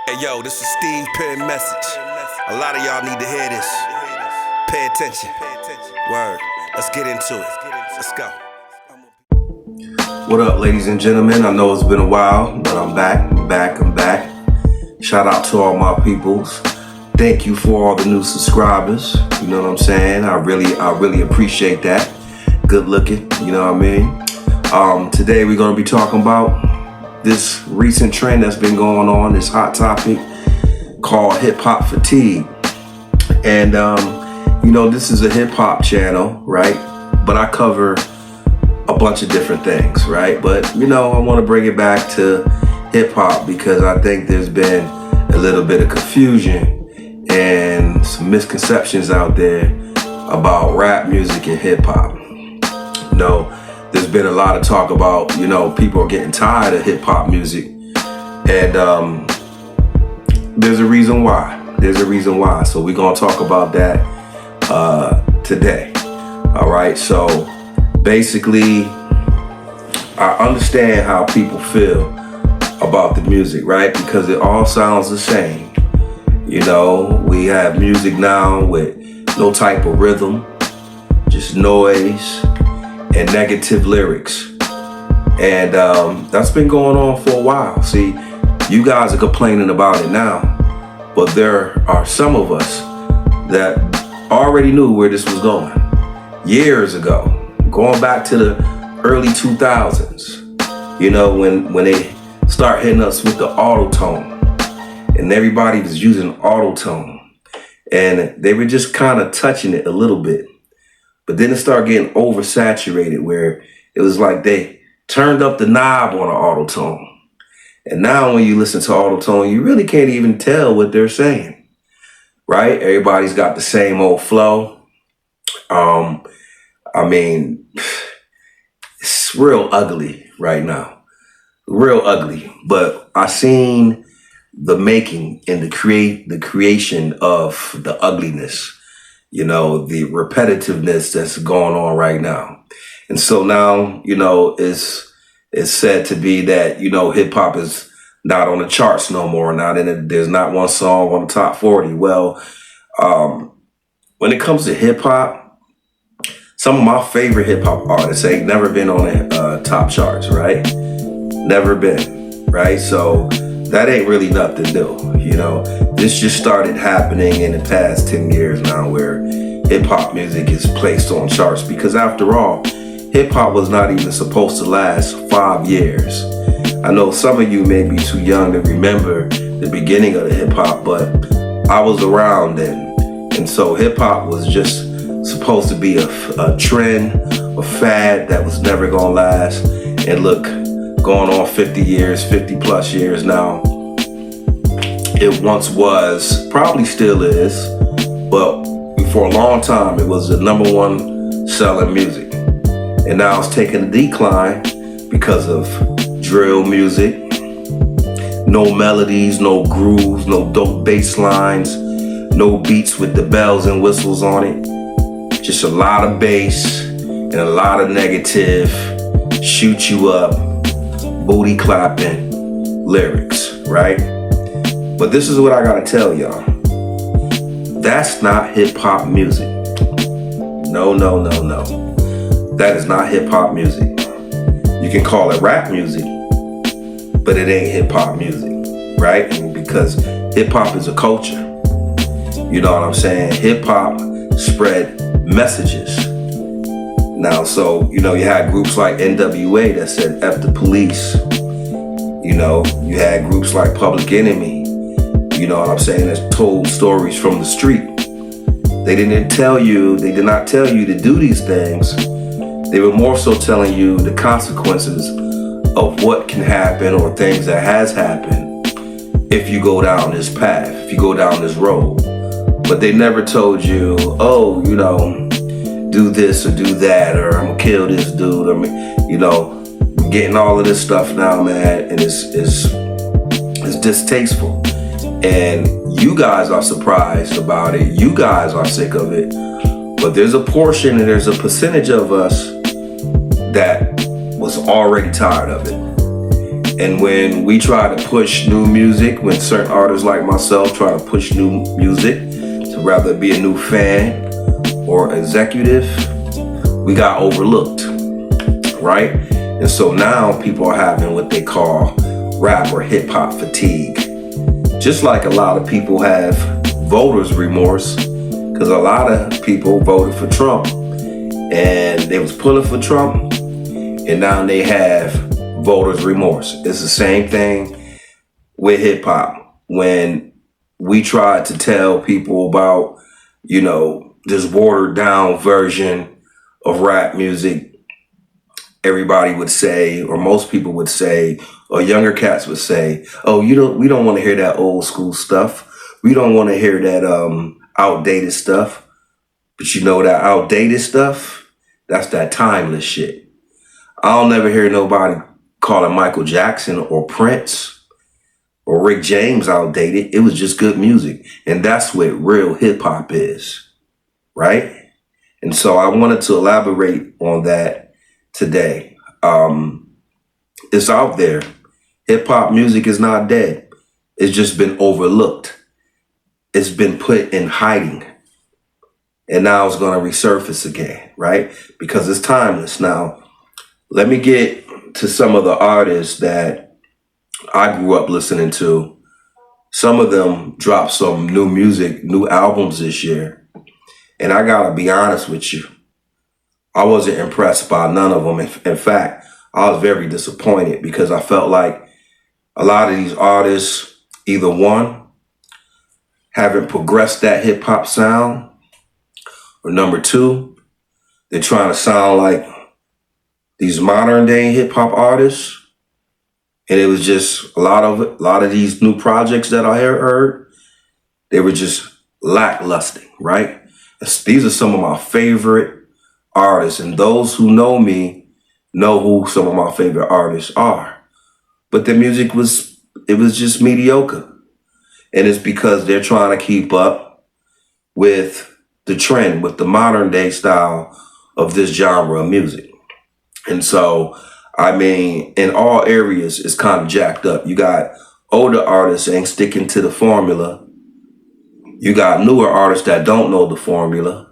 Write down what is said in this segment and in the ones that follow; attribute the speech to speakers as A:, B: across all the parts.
A: Hey yo, this is Steve Penn message. A lot of y'all need to hear this. Pay attention. Word. Let's get into it. Let's go. What up, ladies and gentlemen? I know it's been a while, but I'm back. I'm back. Shout out to all my peoples. Thank you for all the new subscribers. You know what I'm saying? I really appreciate that. Good looking, you know what I mean? Today we're gonna be talking about this recent trend that's been going on, this hot topic called hip-hop fatigue. And you know, this is a hip-hop channel, right? But I cover a bunch of different things, right? But you know, I want to bring it back to hip-hop because I think there's been a little bit of confusion and some misconceptions out there about rap music and hip-hop. You know, there's been a lot of talk about, you know, people are getting tired of hip hop music. And there's a reason why. So we're going to talk about that today. All right. So basically, I understand how people feel about the music, right? Because it all sounds the same. You know, we have music now with no type of rhythm, just noise and negative lyrics. And that's been going on for a while. See, you guys are complaining about it now, but there are some of us that already knew where this was going years ago, going back to the early 2000s, you know, when they start hitting us with the auto-tone, and everybody was using auto-tone, and they were just kind of touching it a little bit. But then it started getting oversaturated where it was like they turned up the knob on an auto-tone. And now when you listen to auto-tone, you really can't even tell what they're saying, right? Everybody's got the same old flow. I mean, it's real ugly right now, real ugly. But I seen the making and the creation of the ugliness. You know, the repetitiveness that's going on right now. And so now, you know, it's said to be that, you know, hip hop is not on the charts no more. There's not one song on the top 40. Well, when it comes to hip hop, some of my favorite hip hop artists ain't never been on the top charts, right? Never been, right? So that ain't really nothing new, you know. This just started happening in the past 10 years now where hip-hop music is placed on charts because after all, hip-hop was not even supposed to last 5 years. I know some of you may be too young to remember the beginning of the hip-hop, but I was around then. And so hip-hop was just supposed to be a trend, a fad that was never gonna last. And look, going on 50 plus years now. It once was, probably still is, but for a long time it was the #1 selling music. And now it's taking a decline because of drill music, no melodies, no grooves, no dope bass lines, no beats with the bells and whistles on it. Just a lot of bass and a lot of negative, shoot you up, booty clapping lyrics, right? But this is what I gotta tell y'all. That's not hip hop music. No. That is not hip hop music. You can call it rap music, but it ain't hip hop music, right? Because hip hop is a culture. You know what I'm saying? Hip hop spread messages. Now, so, you know, you had groups like NWA that said F the police. You know, you had groups like Public Enemy, you know what I'm saying, that told stories from the street. They did not tell you to do these things. They were more so telling you the consequences of what can happen or things that has happened if you go down this path, if you go down this road. But they never told you, oh, you know, do this or do that, or I'm gonna kill this dude. I mean, you know, we're getting all of this stuff now, man, and it's distasteful. And you guys are surprised about it. You guys are sick of it. But there's a portion and there's a percentage of us that was already tired of it. And when we try to push new music, when certain artists like myself try to push new music to rather be a new fan or executive, we got overlooked, right? And so now people are having what they call rap or hip hop fatigue. Just like a lot of people have voters remorse, because a lot of people voted for Trump and they was pulling for Trump, and now they have voters remorse. It's the same thing with hip hop. When we tried to tell people about, this watered down version of rap music, everybody would say, or most people would say, or younger cats would say, "Oh, we don't want to hear that old school stuff. We don't want to hear that outdated stuff." But that outdated stuff, that's that timeless shit. I'll never hear nobody calling Michael Jackson or Prince or Rick James outdated. It was just good music. And that's what real hip hop is, right? And so I wanted to elaborate on that today. It's out there. Hip hop music is not dead. It's just been overlooked. It's been put in hiding. And now it's going to resurface again, right? Because it's timeless. Now, let me get to some of the artists that I grew up listening to. Some of them dropped some new music, new albums this year. And I gotta be honest with you, I wasn't impressed by none of them. In fact, I was very disappointed because I felt like a lot of these artists, either one, haven't progressed that hip hop sound, or number two, they're trying to sound like these modern day hip hop artists. And it was just a lot of these new projects that I heard, they were just lackluster, right? These are some of my favorite artists, and those who know me know who some of my favorite artists are. But the music was just mediocre. And it's because they're trying to keep up with the trend, with the modern day style of this genre of music. And so, in all areas, it's kind of jacked up. You got older artists ain't sticking to the formula. You got newer artists that don't know the formula.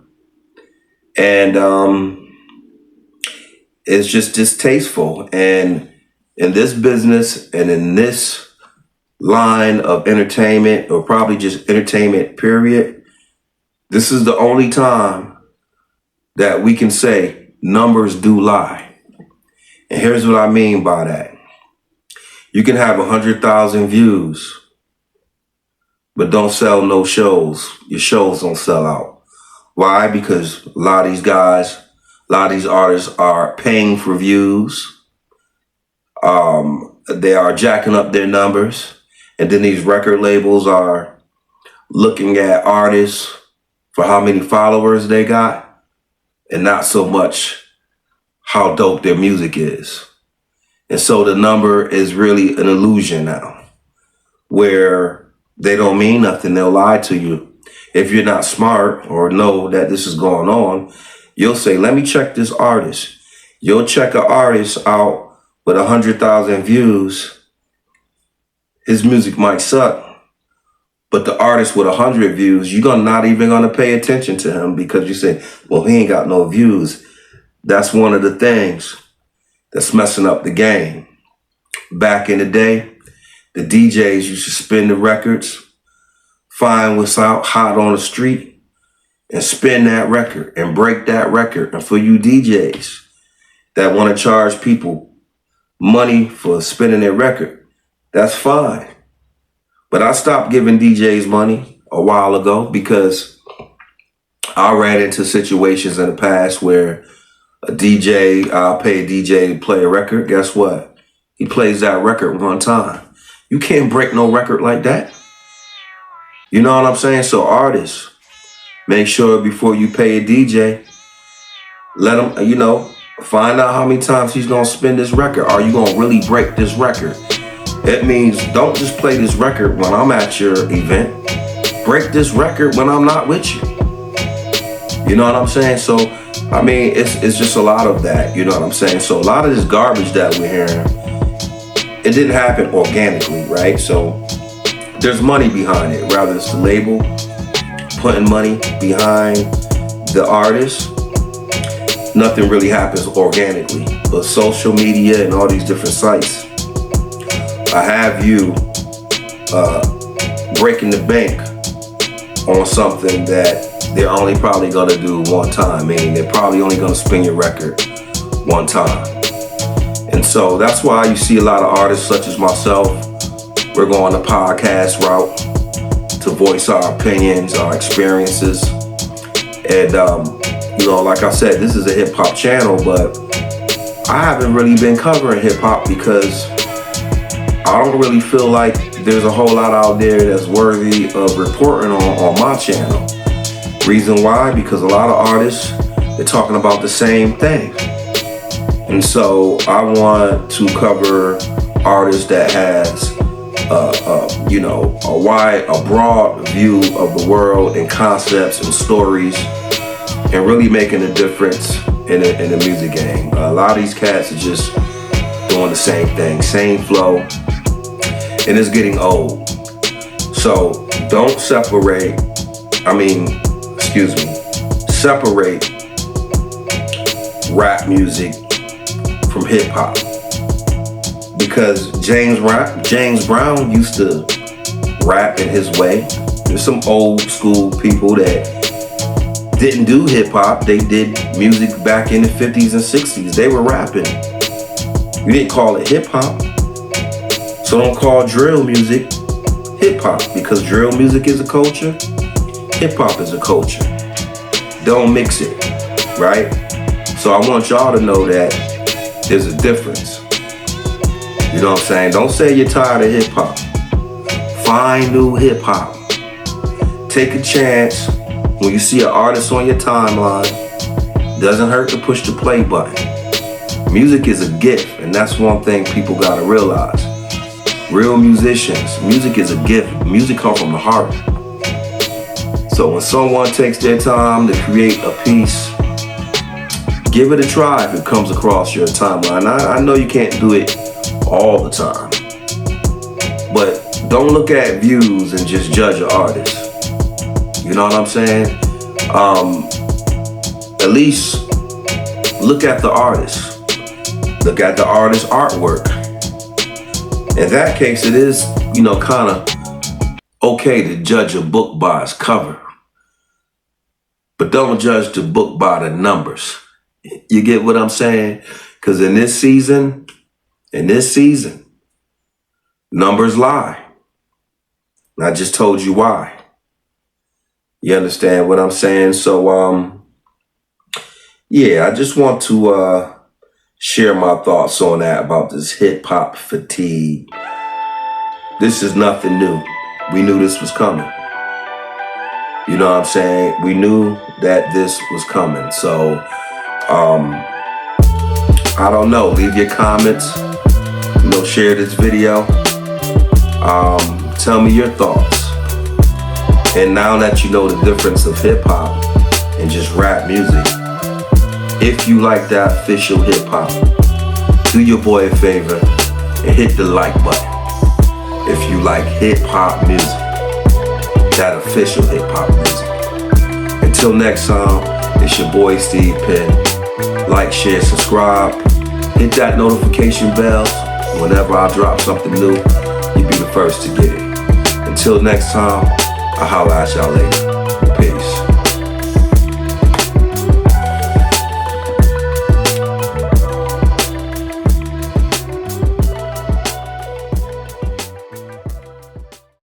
A: And it's just distasteful. And in this business and in this line of entertainment, or probably just entertainment, period, this is the only time that we can say numbers do lie. And here's what I mean by that. You can have 100,000 views, but don't sell no shows. Your shows don't sell out. Why? Because a lot of these artists are paying for views. They are jacking up their numbers. And then these record labels are looking at artists for how many followers they got, and not so much how dope their music is. And so the number is really an illusion now, where they don't mean nothing. They'll lie to you. If you're not smart or know that this is going on, you'll say, let me check this artist. You'll check an artist out with 100,000 views. His music might suck, but the artist with 100 views, you're not even going to pay attention to him because you say, well, he ain't got no views. That's one of the things that's messing up the game. Back in the day, the DJs used to spin the records, find what's out hot on the street, and spin that record and break that record. And for you DJs that want to charge people money for spinning their record, that's fine. But I stopped giving DJs money a while ago because I ran into situations in the past where I'll pay a DJ to play a record. Guess what? He plays that record one time. You can't break no record like that. You know what I'm saying? So artists, make sure before you pay a DJ, let him, find out how many times he's going to spin this record. Are you going to really break this record? It means don't just play this record when I'm at your event. Break this record when I'm not with you. You know what I'm saying? So, it's just a lot of that. You know what I'm saying? So a lot of this garbage that we're hearing, it didn't happen organically, right? So there's money behind it. Rather it's the label putting money behind the artist, nothing really happens organically. But social media and all these different sites, I have you breaking the bank on something that they're only probably gonna do one time, meaning they're probably only gonna spin your record one time. And so that's why you see a lot of artists such as myself, we're going the podcast route to voice our opinions, our experiences. And like I said, this is a hip hop channel, but I haven't really been covering hip hop because I don't really feel like there's a whole lot out there that's worthy of reporting on my channel. Reason why? Because a lot of artists, they're talking about the same thing. And so I want to cover artists that has a broad view of the world and concepts and stories, and really making a difference in the music game. A lot of these cats are just doing the same thing, same flow, and it's getting old. So don't separate rap music from hip hop. Because James Brown used to rap in his way. There's some old school people that didn't do hip hop. They did music back in the 50s and 60s. They were rapping. You didn't call it hip hop. So don't call drill music hip hop, because drill music is a culture. Hip hop is a culture. Don't mix it, right? So I want y'all to know that there's a difference. You know what I'm saying? Don't say you're tired of hip hop. Find new hip hop. Take a chance when you see an artist on your timeline. Doesn't hurt to push the play button. Music is a gift, and that's one thing people gotta realize. Real musicians, music is a gift. Music comes from the heart. So when someone takes their time to create a piece, give it a try if it comes across your timeline. I know you can't do it all the time, but don't look at views and just judge an artist. You know what I'm saying? At least look at the artist. Look at the artist's artwork. In that case, it is, kind of okay to judge a book by its cover, but don't judge the book by the numbers. You get what I'm saying? Because in this season, numbers lie. And I just told you why. You understand what I'm saying? So, I just want to share my thoughts on that, about this hip hop fatigue. This is nothing new. We knew this was coming. You know what I'm saying? We knew that this was coming. So, I don't know. Leave your comments. Share this video. Tell me your thoughts. And now that you know the difference of hip hop and just rap music, if you like that official hip hop, do your boy a favor and hit the like button. If you like hip hop music, that official hip hop music. Until next time, it's your boy Steve Penn. Like, share, subscribe. Hit that notification bell. Whenever I drop something new, you'll be the first to get it. Until next time, I'll holla at y'all later. Peace.